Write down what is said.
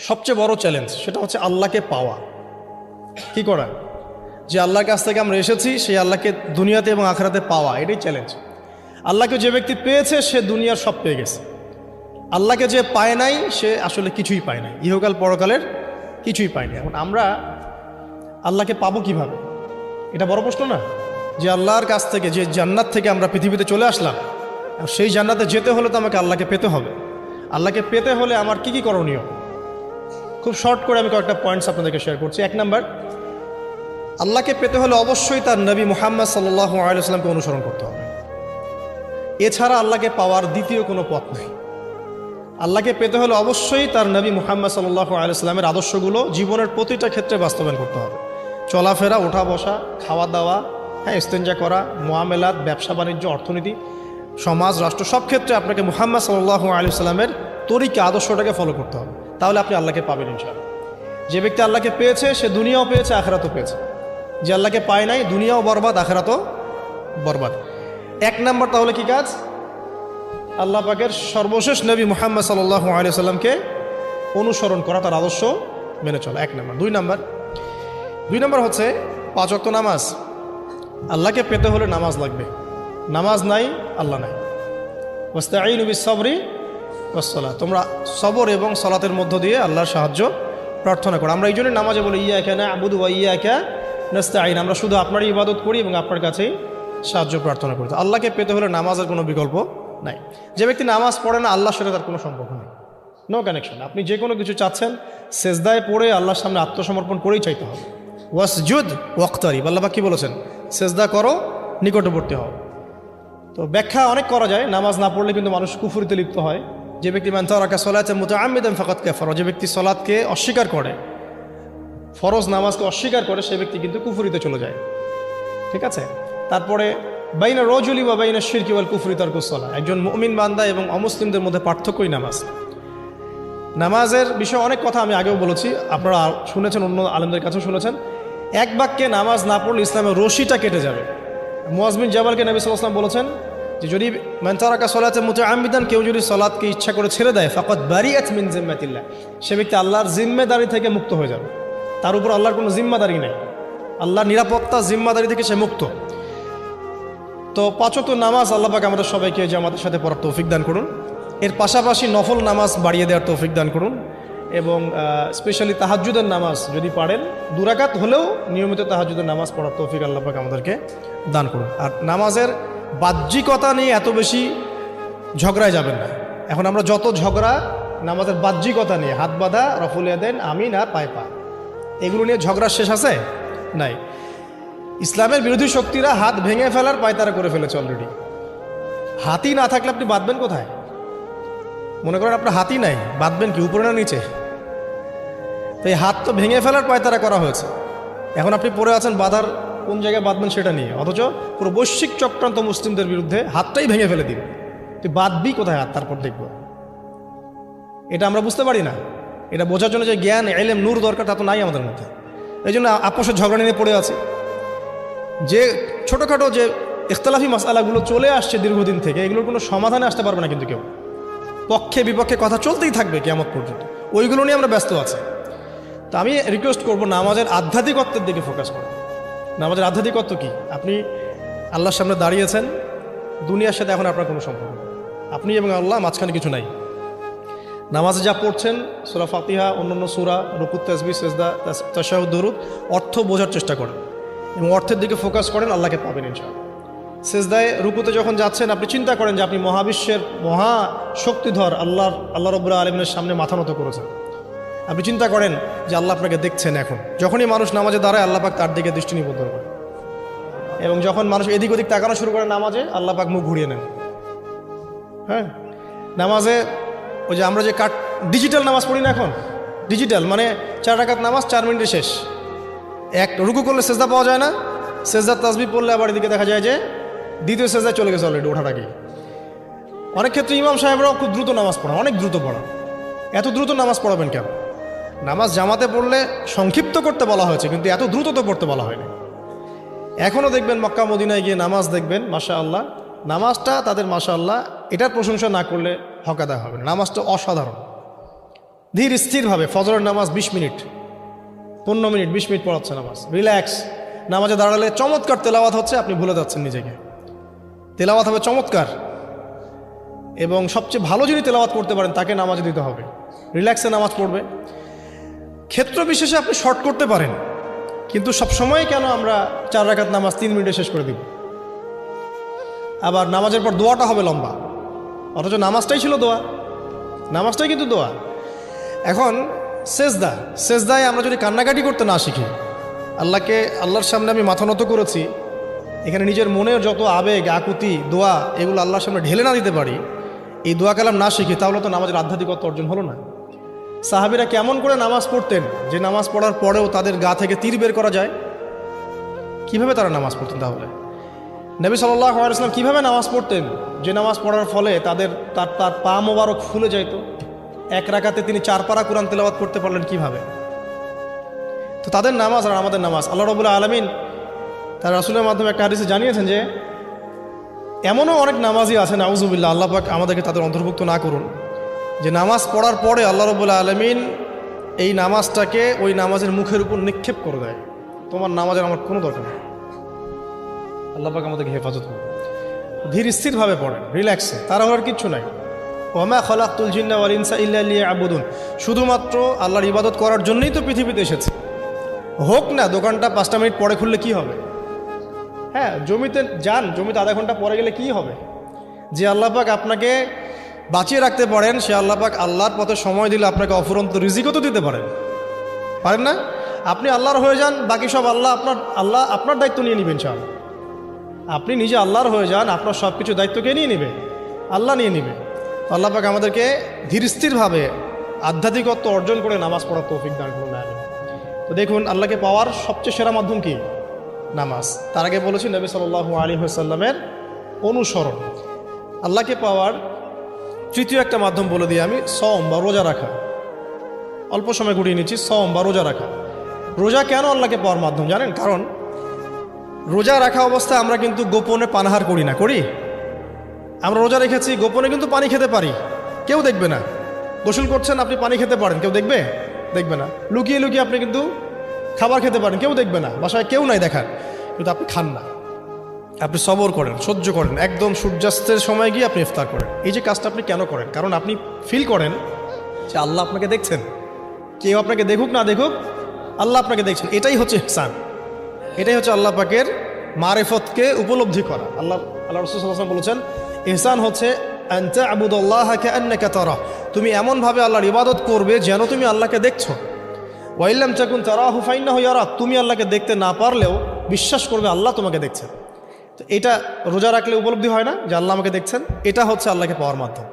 সবচেয়ে বড় চ্যালেঞ্জ সেটা হচ্ছে আল্লাহকে পাওয়া। কি করা? যে আল্লাহর কাছ থেকে আমরা এসেছি সেই আল্লাহকে দুনিয়াতে এবং আখিরাতে পাওয়া, এটাই চ্যালেঞ্জ। আল্লাহকে যে ব্যক্তি পেয়েছে সে দুনিয়ার সব পেয়ে গেছে। আল্লাহকে যে পায় নাই সে আসলে কিছুই পায় নাই, ইহকাল পরকালের কিছুই পায়নি। এখন আমরা আল্লাহকে পাবো কিভাবে? এটা বড় প্রশ্ন না? যে আল্লাহর কাছ থেকে, যে জান্নাত থেকে আমরা পৃথিবীতে চলে আসলাম, সেই জান্নাতে যেতে হলে তো আমাকে আল্লাহকে পেতে হবে। আল্লাহকে পেতে হলে আমার কি কি করণীয়? খুব শর্ট করে আমি কয়েকটা পয়েন্টস আপনাদেরকে শেয়ার করছি। 1 নাম্বার, আল্লাহকে পেতে হলে অবশ্যই তার নবী মুহাম্মদ সাল্লাল্লাহু আলাইহি ওয়াসাল্লামকে অনুসরণ করতে হবে। এছাড়া আল্লাহকে পাওয়ার দ্বিতীয় কোনো পথ নেই। আল্লাহকে পেতে হলে অবশ্যই তার নবী মুহাম্মদ সাল্লাল্লাহু আলাইহি ওয়াসাল্লামের আদর্শগুলো জীবনের প্রতিটা ক্ষেত্রে বাস্তবায়ন করতে হবে। চলাফেরা, ওঠা বসা, খাওয়া দাওয়া, ইস্তেঞ্জা করা, মুআমালাত, ব্যবসা বাণিজ্য, অর্থনীতি, সমাজ, রাষ্ট্র, সব ক্ষেত্রে আপনাকে মুহাম্মদ সাল্লাল্লাহু আলাইহি ওয়াসাল্লামের তরিকা, আদর্শটাকে ফলো করতে হবে। তাহলে আপনি আল্লাহকে পাবেন ইনশাআল্লাহ। যে ব্যক্তি আল্লাহকে পেয়েছে সে দুনিয়াও পেয়েছে, আখিরাতও পেয়েছে। যে আল্লাহকে পায় নাই, দুনিয়াও বরবাদ, আখিরাতও বরবাদ। 1 নাম্বার তাহলে কি কাজ? আল্লাহ পাকের সর্বশেষ নবী মুহাম্মদ সাল্লাল্লাহু আলাইহি ওয়াসাল্লামকে অনুসরণ করা, তার আদর্শ মেনে চলা, 1 নাম্বার। 2 নাম্বার হচ্ছে 5 ওয়াক্ত নামাজ। আল্লাহকে পেতে হলে নামাজ লাগবে। নামাজ নাই, আল্লাহ নাই। ওয়াস্তাঈনু বিস-সাবরি ওয়াস-সালাহ, তোমরা সবর এবং সালাতের মধ্য দিয়ে আল্লাহর সাহায্য প্রার্থনা করো। আমরা এই জন্যই নামাজে বলি ইয়াকা না'বুদু ওয়া ইয়াকা নাস্তাঈন, আমরা শুধু আপনারই ইবাদত করি এবং আপনার কাছেই সাহায্য প্রার্থনা করি। আল্লাহকে পেতে হলে নামাজের কোনো বিকল্প নাই। যে ব্যক্তি নামাজ পড়ে না, আল্লাহর সাথে তার কোনো সম্পর্ক নেই, নো কানেকশন। আপনি যে কোনো কিছু চাচ্ছেন, সেজদায় পড়ে আল্লাহর সামনে আত্মসমর্পণ করেই চাইতে হবে। ওয়াসজুদ ওয়াক্তারিব, আল্লাহ পাক কি বলেছেন? সেজদা করো, নিকটবর্তী হও। তো ব্যাখ্যা অনেক করা যায়। নামাজ না পড়লে কিন্তু মানুষ কুফরিতে লিপ্ত হয়। যে ব্যক্তি মান তারাকা সালাতান মুতাআম্মিদান ফাকাদ কাফারা, যে ব্যক্তি সালাতকে অস্বীকার করে, ফরজ নামাজকে অস্বীকার করে, সে ব্যক্তি কিন্তু কুফরিতে চলে যায়। ঠিক আছে? তারপরে বাইনা রাজুলি ওয়া বাইনা শিরকি ওয়াল কুফরি তারকুস সালাহ, একজন মুমিন বান্দা এবং অমুসলিমদের মধ্যে পার্থক্যই নামাজ। নামাজের বিষয়ে অনেক কথা আমি আগেও বলেছি, আপনারা শুনেছেন, অন্য আলেমদের কাছেও শুনেছেন। এক বাক্যে নামাজ না পড়লে ইসলামের রশিটা কেটে যাবে। মুআয বিন জাবালকে নবী সাল্লাল্লাহু আলাইহি ওয়াসাল্লাম বলেছেন যে যদি মান তারাকা সালাতান মুতাআম্মিদান, কেউ যদি সালাতকে ইচ্ছা করে ছেড়ে দেয়, ফাকাদ বারিআত মিন জিম্মাতিল্লাহ, সে ব্যক্তি আল্লাহর জিম্মেদারি থেকে মুক্ত হয়ে যাবে। তার উপর আল্লাহর কোনো জিম্মাদারি নেই, আল্লাহর নিরাপত্তা, জিম্মাদারি থেকে সে মুক্ত। তো 5 ওয়াক্ত নামাজ আল্লাহ পাক আমাদের সবাইকে জামাতের সাথে পড়ার তৌফিক দান করুন। এর পাশাপাশি নফল নামাজ বাড়িয়ে দেওয়ার তৌফিক দান করুন, এবং স্পেশালি তাহাজ্জুদের নামাজ যদি পারেন 2 রাকাত হলেও নিয়মিত তাহাজ্জুদের নামাজ পড়ার তৌফিক আল্লাহ পাক আমাদেরকে দান করুন। আর নামাজের বাহ্যিকতা নিয়ে এত বেশি ঝগড়ায় যাবেন না। এখন আমরা যত ঝগড়া নামাজের বাহ্যিকতা নিয়ে, হাত বাঁধা, রফুল ইয়াদাইন, আমিন আর পায়ে পা, এগুলো নিয়ে ঝগড়া শেষ আছে? নাই। ইসলামের বিরোধী শক্তিরা হাত ভেঙে ফেলার পায়তারা করে ফেলেছে অলরেডি। হাতই না থাকলে আপনি বাঁধবেন কোথায়? মনে করেন আপনার হাতই নাই, বাঁধবেন কি উপরে না নিচে? তো এই হাত তো ভেঙে ফেলার পায়তারা করা হয়েছে। এখন আপনি পড়ে আছেন বাঁধার কোন জায়গায় বাঁধবেন সেটা নিয়ে, অথচ পুরো বৈশ্বিক চক্রান্ত মুসলিমদের বিরুদ্ধে, হাতটাই ভেঙে ফেলে দিবে। তুই বাঁধবি কোথায় হাত? তারপর দেখব। এটা আমরা বুঝতে পারি না। এটা বোঝার জন্য যে জ্ঞান, ইলম, নূর দরকার, তা তো নাই আমাদের মধ্যে। এই জন্য আপোষের ঝগড়া নিয়ে পড়ে আছে। যে ছোটোখাটো যে ইখতিলাফি মাসআলাগুলো চলে আসছে দীর্ঘদিন থেকে, এগুলোর কোনো সমাধানে আসতে পারবে না কিন্তু কেউ। পক্ষে বিপক্ষে কথা চলতেই থাকবে কিয়ামত পর্যন্ত, ওইগুলো নিয়ে আমরা ব্যস্ত আছি। তো আমি রিকোয়েস্ট করব নামাজের আধ্যাত্মিকত্বের দিকে ফোকাস করুন। নামাজের আধ্যাত্মিকত্ব কি? আপনি আল্লাহর সামনে দাঁড়িয়েছেন, দুনিয়ার সাথে এখন আপনার কোনো সম্পর্ক নেই, আপনি এবং আল্লাহ, মাঝখানে কিছু নাই। নামাজে যা পড়ছেন, সূরা ফাতিহা, অন্যান্য সূরা, রুকু, তাসবিহ, সিজদা, তাশাহুদ, দরুদ, অর্থ বোঝার চেষ্টা করেন এবং অর্থের দিকে ফোকাস করেন, আল্লাহকে পাবেন ইনশাআল্লাহ। সিজদায়, রুকুতে যখন যাচ্ছেন, আপনি চিন্তা করেন যে আপনি মহাবিশ্বের মহা শক্তিধর আল্লাহ রাব্বুল আলামিনের সামনে মাথা নত করেছেন। আপনি চিন্তা করেন যে আল্লাহ আপনাকে দেখছেন। এখন যখনই মানুষ নামাজে দাঁড়ায়, আল্লাহ পাক তার দিকে দৃষ্টি নিবদ্ধ করে, এবং যখন মানুষ এদিক ওদিক তাকানো শুরু করে নামাজে, আল্লাহ পাক মুখ ঘুরিয়ে নেন। হ্যাঁ, নামাজে ওই যে আমরা যে ডিজিটাল নামাজ পড়ি না, এখন ডিজিটাল মানে 4 রাকাত নামাজ 4 মিনিটে শেষ। এক রুকু করলে সেজদা পাওয়া যায় না, সেজদার তাসবিহ পড়লে আবার এদিকে দেখা যায় যে দ্বিতীয় সেজদায় চলে গেছে অলরেডি, ওঠার আগে। অনেক ক্ষেত্রে ইমাম সাহেবরাও খুব দ্রুত নামাজ পড়ান, অনেক দ্রুত পড়ান। এত দ্রুত নামাজ পড়াবেন কেন? নামাজ জামাতে পড়লে সংক্ষিপ্ত করতে বলা হয়েছে, কিন্তু এত দ্রুত তো পড়তে বলা হয়নি। এখনও দেখবেন মক্কা মদিনায় গিয়ে নামাজ দেখবেন, মাশাআল্লাহ, নামাজটা তাদের মাশাআল্লাহ, এটার প্রশংসা না করলে হক আদায় হবে না। নামাজটা অসাধারণ, ধীর স্থিরভাবে ফজরের নামাজ 20 মিনিট 15 মিনিট 20 মিনিট পড়াচ্ছে নামাজ, রিল্যাক্স। নামাজে দাঁড়ালে চমৎকার তেলাওয়াত হচ্ছে, আপনি ভুলে যাচ্ছেন নিজেকে। তেলাওয়াত হবে চমৎকার, এবং সবচেয়ে ভালো যিনি তেলাওয়াত করতে পারেন তাকে নামাজে দিতে হবে। রিল্যাক্সে নামাজ পড়বে। ক্ষেত্র বিশেষে আপনি শর্ট করতে পারেন, কিন্তু সবসময় কেন আমরা 4 রাকাত নামাজ 3 মিনিটে শেষ করে দিব? আবার নামাজের পর দোয়াটা হবে লম্বা, অথচ নামাজটাই ছিল দোয়া, নামাজটাই কিন্তু দোয়া। এখন সেজদায় আমরা যদি কান্নাকাটি করতে না শিখি, আল্লাহর সামনে আমি মাথা নত করেছি, এখানে নিজের মনের যত আবেগ আকুতি দোয়া এগুলো আল্লাহর সামনে ঢেলে না দিতে পারি, এই দোয়া কালাম না শিখি, তাহলে তো নামাজের আধ্যাত্মিকত্ব অর্জন হলো না। সাহাবীরা কেমন করে নামাজ পড়তেন যে নামাজ পড়ার পরেও তাদের গা থেকে তীর বের করা যায়? কিভাবে তারা নামাজ পড়তেন? তাহলে নবী সাল্লাল্লাহু আলাইহি ওয়াসাল্লাম কিভাবে নামাজ পড়তেন যে নামাজ পড়ার ফলে তার পা মোবারক ফুলে যেত? 1 রাকাতে তিনি 4 পারা কোরআন তেলাওয়াত করতে পারলেন কিভাবে? তো তাদের নামাজ আর আমাদের নামাজ, আল্লাহ রাব্বুল আলামিন তার রাসূলের মাধ্যমে একটা হাদিসে জানিয়েছেন যে এমনও অনেক নামাজি আছে, নাউযুবিল্লাহ, আল্লাহ পাক আমাদেরকে তাদের অন্তর্ভুক্ত না করুন, যে নামাজ পড়ার পরে আল্লাহ রাব্বুল আলামিন এই নামাজটাকে ওই নামাজের মুখের উপর নিক্ষেপ করে দেয়, তোমার নামাজের আমার কোনো দরকার নেই। আল্লাহ পাক আমাদেরকে হেফাজত করুন। ধীর স্থিরভাবে পড়েন, রিল্যাক্সে, তাড়াহুড়োর কিচ্ছু নাই। ওয়ামা খালাকতুল জিন্না ওয়াল ইনসা ইল্লা লিয়াবুদুন, শুধুমাত্র আল্লাহর ইবাদত করার জন্যই তো পৃথিবীতে এসেছে। হোক না দোকানটা 5টা মিনিট পরে খুললে কি হবে? হ্যাঁ, জমিতে যান, জমিতে আধা ঘন্টা পরে গেলে কি হবে? যে আল্লাহ পাক আপনাকে বাঁচিয়ে রাখতে পারেন, সে আল্লাহ পাক আল্লাহর পথে সময় দিলে আপনাকে অফুরন্ত রিজিকও তো দিতে পারেন না? আপনি আল্লাহর হয়ে যান, বাকি সব আল্লাহ আপনার দায়িত্ব নিয়ে নেবেন। ইনশাআল্লাহ আপনি নিজে আল্লাহর হয়ে যান, আপনার সব কিছু দায়িত্বকে নিয়ে নেবে, আল্লাহ নিয়ে নেবে। আল্লাহ পাক আমাদেরকে ধীর স্থিরভাবে আধ্যাত্মিকত্ব অর্জন করে নামাজ পড়ার তৌফিক দান করুন। তো দেখুন, আল্লাহকে পাওয়ার সবচেয়ে সেরা মাধ্যম কি? নামাজ। তার আগে বলেছি নবী সাল্লাল্লাহু আলাইহি ওয়াসাল্লামের অনুসরণ। আল্লাহকে পাওয়ার তৃতীয় একটা মাধ্যম বলে দিই আমি, সওম বা রোজা রাখা। অল্প সময় ঘুরিয়ে নিচ্ছি, সওম বা রোজা রাখা। রোজা কেন আল্লাহকে পাওয়ার মাধ্যম জানেন? কারণ রোজা রাখা অবস্থায় আমরা কিন্তু গোপনে পানাহার করি না, করি? আমরা রোজা রেখেছি, গোপনে কিন্তু পানি খেতে পারি, কেউ দেখবে না। গোসল করছেন, আপনি পানি খেতে পারেন, কেউ দেখবে না। লুকিয়ে লুকিয়ে আপনি কিন্তু খাবার খেতে পারেন, কেউ দেখবে না, বাসায় কেউ নাই দেখার, কিন্তু আপনি খান না। আপনি সবর করেন, সহ্য করেন, একদম সূর্যাস্তের সময় গিয়ে আপনি ইফতার করেন। এই যে কাজটা আপনি কেন করেন? কারণ আপনি ফিল করেন যে আল্লাহ আপনাকে দেখছেন। কেউ আপনাকে দেখুক না দেখুক, আল্লাহ আপনাকে দেখছেন। এটাই হচ্ছে ইহসান, এটাই হচ্ছে আল্লাহ পাকের মারিফতকে উপলব্ধি করা। আল্লাহ রাসূল সাল্লাল্লাহু আলাইহি ওয়াসাল্লাম বলেছেন, ইহসান হচ্ছে আন তা'বুদাল্লাহা কাআন্নাকা তারাহু, তুমি এমনভাবে আল্লাহর ইবাদত করবে যেন তুমি আল্লাহকে দেখছো। ওয়া ইল্লাম তাকুন তারাহু ফাইন্নাহু ইয়ারাক, তুমি আল্লাহকে দেখতে না পারলেও বিশ্বাস করবে আল্লাহ তোমাকে দেখছেন। তো এটা রোজা রাখলে উপলব্ধি হয় না যে আল্লাহ আমাকে দেখছেন? এটা হচ্ছে আল্লাহকে পাওয়ার মাধ্যম।